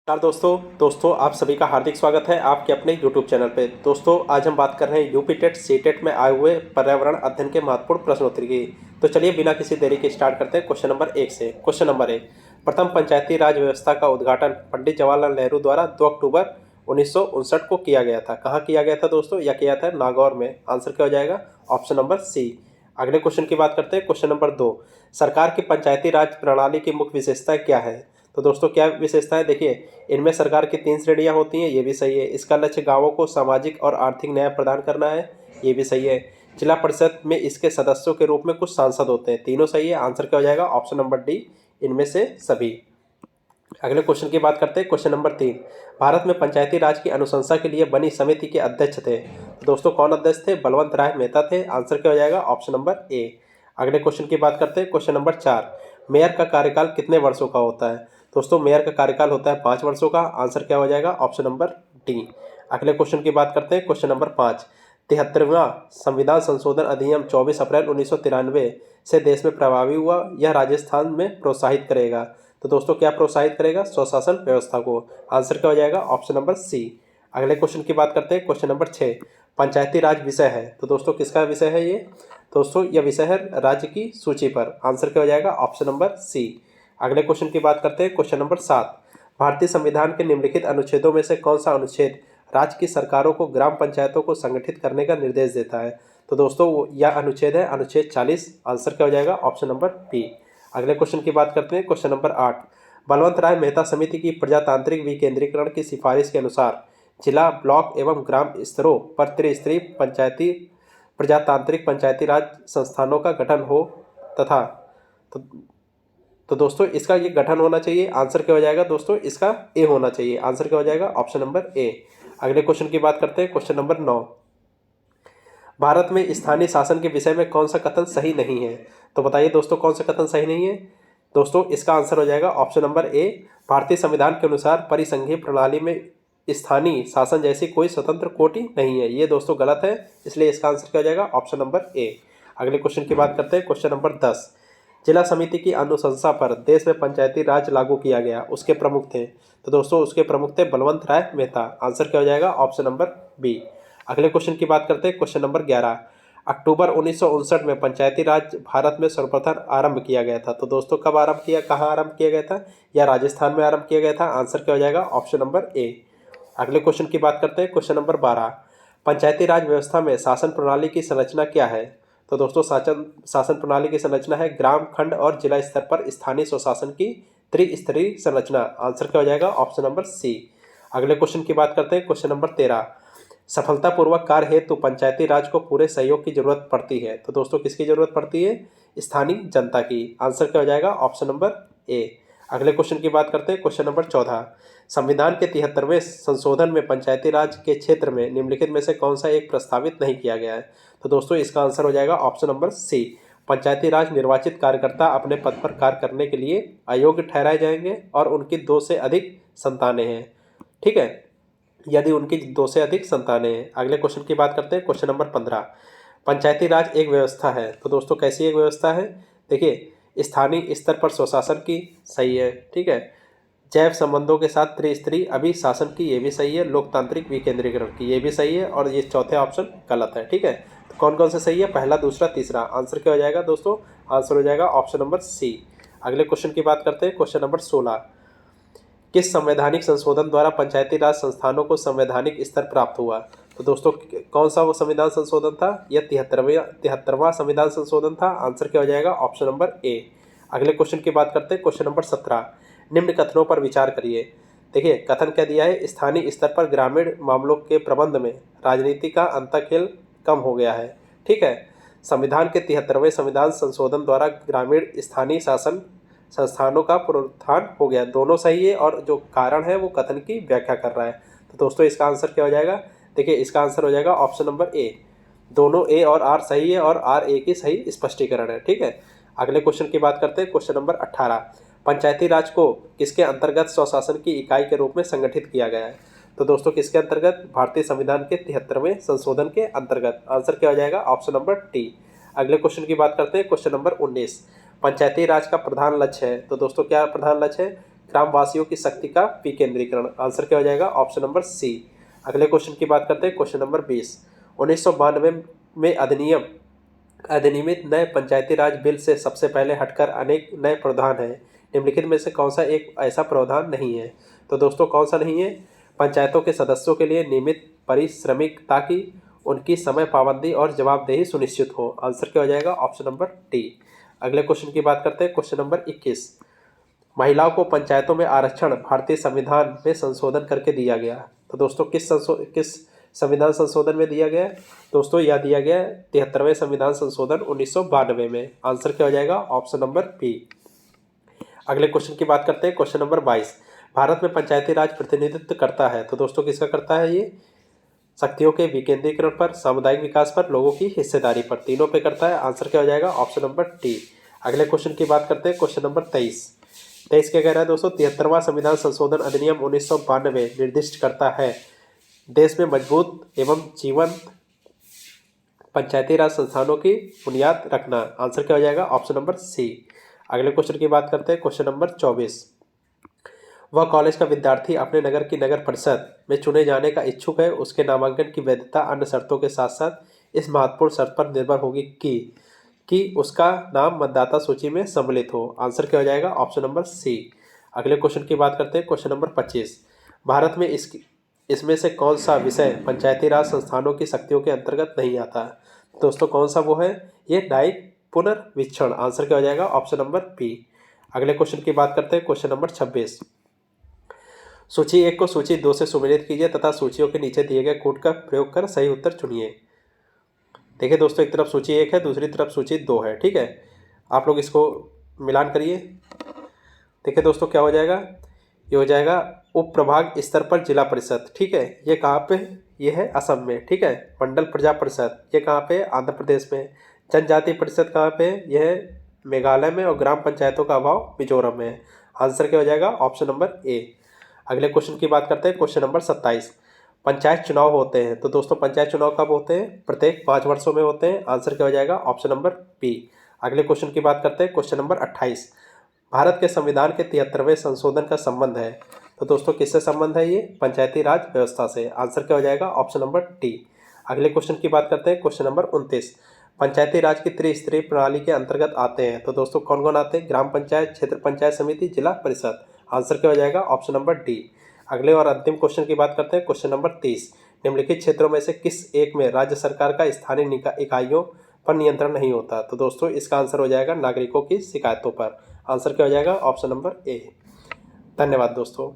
दोस्तों आप सभी का हार्दिक स्वागत है आपके अपने YouTube चैनल पे। दोस्तों आज हम बात कर रहे हैं यूपी टेट सी टेट में आए हुए पर्यावरण अध्ययन के महत्वपूर्ण प्रश्नोत्तरी की। तो चलिए बिना किसी देरी के स्टार्ट करते हैं क्वेश्चन नंबर 1 से। क्वेश्चन नंबर 1, प्रथम पंचायती राज व्यवस्था का उद्घाटन पंडित जवाहरलाल नेहरू द्वारा 2 अक्टूबर 1959 को किया गया था। कहाँ किया गया था दोस्तों? यह किया था नागौर में। आंसर क्या हो जाएगा? Option number C. अगले क्वेश्चन की बात करते हैं। क्वेश्चन नंबर 2, सरकार की पंचायती राज प्रणाली की मुख्य विशेषताएं क्या है? तो दोस्तों क्या विशेषताएं? देखिए, इनमें सरकार की 3 श्रेणियां होती हैं, ये भी सही है। इसका लक्ष्य गांवों को सामाजिक और आर्थिक न्याय प्रदान करना है, ये भी सही है। जिला परिषद में इसके सदस्यों के रूप में कुछ सांसद होते हैं, तीनों सही है। आंसर क्या हो जाएगा? ऑप्शन नंबर डी, इनमें से सभी। अगले क्वेश्चन की बात करते हैं। क्वेश्चन नंबर 3, भारत में पंचायती राज की अनुशंसा के लिए बनी समिति के अध्यक्ष थे। तो दोस्तों कौन अध्यक्ष थे? बलवंत राय मेहता थे। आंसर क्या हो जाएगा? Option number A. अगले क्वेश्चन की बात करते हैं। क्वेश्चन नंबर 4, मेयर का कार्यकाल कितने वर्षों का होता है? दोस्तों मेयर का कार्यकाल होता है 5 वर्षों का। आंसर क्या हो जाएगा? Option number D. अगले क्वेश्चन की बात करते हैं। क्वेश्चन नंबर 5, 73वां संविधान संशोधन अधिनियम 24 अप्रैल 1993 से देश में प्रभावी हुआ, यह राजस्थान में प्रोत्साहित करेगा। तो दोस्तों क्या प्रोत्साहित करेगा? स्वशासन व्यवस्था को। आंसर क्या हो जाएगा? Option number C. अगले क्वेश्चन की बात करते हैं। क्वेश्चन नंबर 6, पंचायती राज विषय है। तो दोस्तों किसका विषय है ये? दोस्तों यह विषय है राज्य की सूची पर। आंसर क्या हो जाएगा? Option number C. अगले क्वेश्चन की बात करते हैं। क्वेश्चन नंबर 7, भारतीय संविधान के निम्नलिखित अनुच्छेदों में से कौन सा अनुच्छेद राज्य की सरकारों को ग्राम पंचायतों को संगठित करने का निर्देश देता है? तो दोस्तों यह अनुच्छेद है अनुच्छेद 40। आंसर क्या हो जाएगा? Option number B. अगले क्वेश्चन की बात करते हैं। क्वेश्चन नंबर 8, बलवंत राय मेहता समिति की प्रजातांत्रिक विकेंद्रीकरण की सिफारिश के अनुसार जिला, ब्लॉक एवं ग्राम स्तरों पर त्रिस्तरीय पंचायती प्रजातांत्रिक पंचायती राज संस्थानों का गठन हो तथा तो, तो दोस्तों इसका ये गठन होना चाहिए। आंसर क्या हो जाएगा दोस्तों? इसका ए होना चाहिए। आंसर क्या हो जाएगा? Option number A. अगले क्वेश्चन की बात करते हैं। क्वेश्चन नंबर 9, भारत में स्थानीय शासन के विषय में कौन सा कथन सही नहीं है? तो बताइए दोस्तों कौन सा कथन सही नहीं है? दोस्तों इसका आंसर हो जाएगा ऑप्शन नंबर ए। भारतीय संविधान के अनुसार परिसंघीय प्रणाली में स्थानीय शासन जैसी कोई स्वतंत्र कोटि नहीं है। ये दोस्तों गलत है, इसलिए इसका आंसर क्या हो जाएगा? Option number A. अगले क्वेश्चन की बात करते हैं। क्वेश्चन नंबर 10, जिला समिति की अनुशंसा पर देश में पंचायती राज लागू किया गया, उसके प्रमुख थे। तो दोस्तों उसके प्रमुख थे बलवंत राय मेहता। आंसर क्या हो जाएगा? Option number B. अगले क्वेश्चन की बात करते हैं। क्वेश्चन नंबर 11, अक्टूबर 1959 में पंचायती राज भारत में सर्वप्रथम आरंभ किया गया था। तो दोस्तों कब आरंभ किया, कहाँ आरंभ किया गया था? या राजस्थान में आरंभ किया गया था। आंसर क्या हो जाएगा? Option number A. अगले क्वेश्चन की बात करते हैं। क्वेश्चन नंबर 12, पंचायती राज व्यवस्था में शासन प्रणाली की संरचना क्या है? तो दोस्तों शासन शासन प्रणाली की संरचना है ग्राम, खंड और जिला स्तर पर स्थानीय स्वशासन की त्रिस्तरीय संरचना। आंसर क्या हो जाएगा? Option number C. अगले क्वेश्चन की बात करते हैं। क्वेश्चन नंबर 13, सफलतापूर्वक कार्य हेतु पंचायती राज को पूरे सहयोग की जरूरत पड़ती है। तो दोस्तों किसकी जरूरत पड़ती है? स्थानीय जनता की। आंसर क्या हो जाएगा? Option number A. अगले क्वेश्चन की बात करते हैं। क्वेश्चन नंबर 14, संविधान के 73वें संशोधन में पंचायती राज के क्षेत्र में निम्नलिखित में से कौन सा एक प्रस्तावित नहीं किया गया है? तो दोस्तों इसका आंसर हो जाएगा ऑप्शन नंबर सी। पंचायती राज निर्वाचित कार्यकर्ता अपने पद पर कार्य करने के लिए अयोग्य ठहराए जाएंगे और उनकी 2 से अधिक संतानें हैं। ठीक है, यदि उनकी 2 से अधिक संतानें हैं। अगले क्वेश्चन की बात करते हैं। क्वेश्चन नंबर 15, पंचायती राज एक व्यवस्था है। तो दोस्तों कैसी एक व्यवस्था है? देखिए, स्थानीय स्तर पर स्वशासन की, सही है। ठीक है, जैव संबंधों के साथ त्रिस्तरीय अभिशासन की, ये भी सही है। लोकतांत्रिक विकेंद्रीकरण की, ये भी सही है। और ये चौथे ऑप्शन गलत है। ठीक है, तो कौन कौन से सही है? पहला, दूसरा, तीसरा। आंसर क्या हो जाएगा दोस्तों? आंसर हो जाएगा ऑप्शन नंबर सी। अगले क्वेश्चन की बात करते हैं। क्वेश्चन नंबर 16, किस संवैधानिक संशोधन द्वारा पंचायती राज संस्थानों को संवैधानिक स्तर प्राप्त हुआ? तो दोस्तों कौन सा वो संविधान संशोधन था? यह 73वां संविधान संशोधन था। आंसर क्या हो जाएगा? Option number A. अगले क्वेश्चन की बात करते हैं। क्वेश्चन नंबर 17, निम्न कथनों पर विचार करिए। देखिए कथन क्या दिया है? स्थानीय स्तर पर ग्रामीण मामलों के प्रबंध में राजनीति का अंतःखेल कम हो गया है। ठीक है, संविधान के 73वें संविधान संशोधन द्वारा ग्रामीण स्थानीय शासन संस्थानों का पुनरुत्थान हो गया। दोनों सही है और जो कारण है वो कथन की व्याख्या कर रहा है। तो दोस्तों इसका आंसर क्या हो जाएगा? देखिए इसका आंसर हो जाएगा ऑप्शन नंबर ए। दोनों ए और आर सही है और आर ए की सही स्पष्टीकरण है। ठीक है, अगले क्वेश्चन की बात करते हैं। क्वेश्चन नंबर 18, पंचायती राज को किसके अंतर्गत स्वशासन की इकाई के रूप में संगठित किया गया है? तो दोस्तों किसके अंतर्गत? भारतीय संविधान के 73वें संशोधन के अंतर्गत। आंसर क्या हो जाएगा? Option number T. अगले क्वेश्चन की बात करते हैं। क्वेश्चन नंबर 19, पंचायती राज का प्रधान लक्ष्य है। तो दोस्तों क्या प्रधान लक्ष्य है? ग्रामवासियों की शक्ति का विकेंद्रीकरण। आंसर क्या हो जाएगा? Option number C. अगले क्वेश्चन की बात करते हैं, क्वेश्चन नंबर 20। 1992 में अधिनियमित नए पंचायती राज बिल से सबसे पहले हटकर अनेक नए प्रावधान हैं। निम्नलिखित में से कौन सा एक ऐसा प्रावधान नहीं है? तो दोस्तों कौन सा नहीं है? पंचायतों के सदस्यों के लिए नियमित पारिश्रमिक ताकि उनकी समय पाबंदी और जवाबदेही सुनिश्चित हो। आंसर क्या हो जाएगा? Option number D. अगले क्वेश्चन की बात करते हैं, क्वेश्चन नंबर 21। महिलाओं को पंचायतों में आरक्षण भारतीय संविधान में संशोधन करके दिया गया। तो दोस्तों किस संविधान संशोधन में दिया गया? दोस्तों यह दिया गया 73वें संविधान संशोधन 1992 में। आंसर क्या हो जाएगा? Option number B. अगले क्वेश्चन की बात करते हैं, क्वेश्चन नंबर 22। भारत में पंचायती राज प्रतिनिधित्व करता है। तो दोस्तों किसका करता है ये? शक्तियों के विकेंद्रीकरण पर, सामुदायिक विकास पर, लोगों की हिस्सेदारी पर, तीनों पे करता है। आंसर क्या हो जाएगा? Option number D. अगले क्वेश्चन की बात करते हैं, क्वेश्चन नंबर 23 क्या कह रहा है दोस्तों? 73वां संविधान संशोधन अधिनियम 1992 निर्दिष्ट करता है देश में मजबूत एवं जीवंत पंचायती राज संस्थानों की बुनियाद रखना। आंसर क्या हो जाएगा? Option number C. अगले क्वेश्चन की बात करते हैं, क्वेश्चन नंबर 24। वह कॉलेज का विद्यार्थी अपने नगर की नगर परिषद में चुने जाने का इच्छुक है, उसके नामांकन की वैधता अन्य शर्तों के साथ साथ इस महत्वपूर्ण शर्त पर निर्भर होगी कि उसका नाम मतदाता सूची में सम्मिलित हो। आंसर क्या हो जाएगा? Option number C. अगले क्वेश्चन की बात करते हैं, क्वेश्चन नंबर 25। भारत में इसमें से कौन सा विषय पंचायती राज संस्थानों की शक्तियों के अंतर्गत नहीं आता? दोस्तों कौन सा वो है? ये न्यायिक पुनर्वीक्षण। आंसर क्या हो जाएगा? Option number B. अगले क्वेश्चन की बात करते हैं, क्वेश्चन नंबर 26। सूची 1 को सूची 2 से सुमेलित कीजिए तथा सूचियों के नीचे दिए गए कोड का प्रयोग कर सही उत्तर चुनिए। देखिए दोस्तों, एक तरफ सूची 1 है, दूसरी तरफ सूची 2 है, ठीक है। आप लोग इसको मिलान करिए। देखिए दोस्तों क्या हो जाएगा? ये हो जाएगा उप प्रभाग स्तर पर जिला परिषद, ठीक है। ये कहाँ पे? ये है असम में, ठीक है। मंडल प्रजा परिषद ये कहाँ पे? आंध्र प्रदेश में। जनजाति परिषद कहाँ पे? यह है मेघालय में। और ग्राम पंचायतों का अभाव मिजोरम में। आंसर क्या हो जाएगा? Option number A. अगले क्वेश्चन की बात करते हैं, क्वेश्चन नंबर 27। पंचायत चुनाव होते हैं। तो दोस्तों पंचायत चुनाव कब होते हैं? प्रत्येक 5 वर्षों में होते हैं। आंसर क्या हो जाएगा? Option number B. अगले क्वेश्चन की बात करते हैं, क्वेश्चन नंबर 28। भारत के संविधान के 73वें संशोधन का संबंध है। तो दोस्तों किससे संबंध है ये? पंचायती राज व्यवस्था से। आंसर क्या हो जाएगा? Option number D. अगले क्वेश्चन की बात करते हैं, क्वेश्चन नंबर 29। पंचायती राज की त्रिस्तरीय प्रणाली के अंतर्गत आते हैं। तो दोस्तों कौन कौन आते हैं? ग्राम पंचायत, क्षेत्र पंचायत समिति, जिला परिषद। आंसर क्या हो जाएगा? Option number D. अगले और अंतिम क्वेश्चन की बात करते हैं, क्वेश्चन नंबर 30। निम्नलिखित क्षेत्रों में से किस एक में राज्य सरकार का स्थानीय इकाइयों पर नियंत्रण नहीं होता? तो दोस्तों इसका आंसर हो जाएगा नागरिकों की शिकायतों पर। आंसर क्या हो जाएगा? Option number A. धन्यवाद दोस्तों।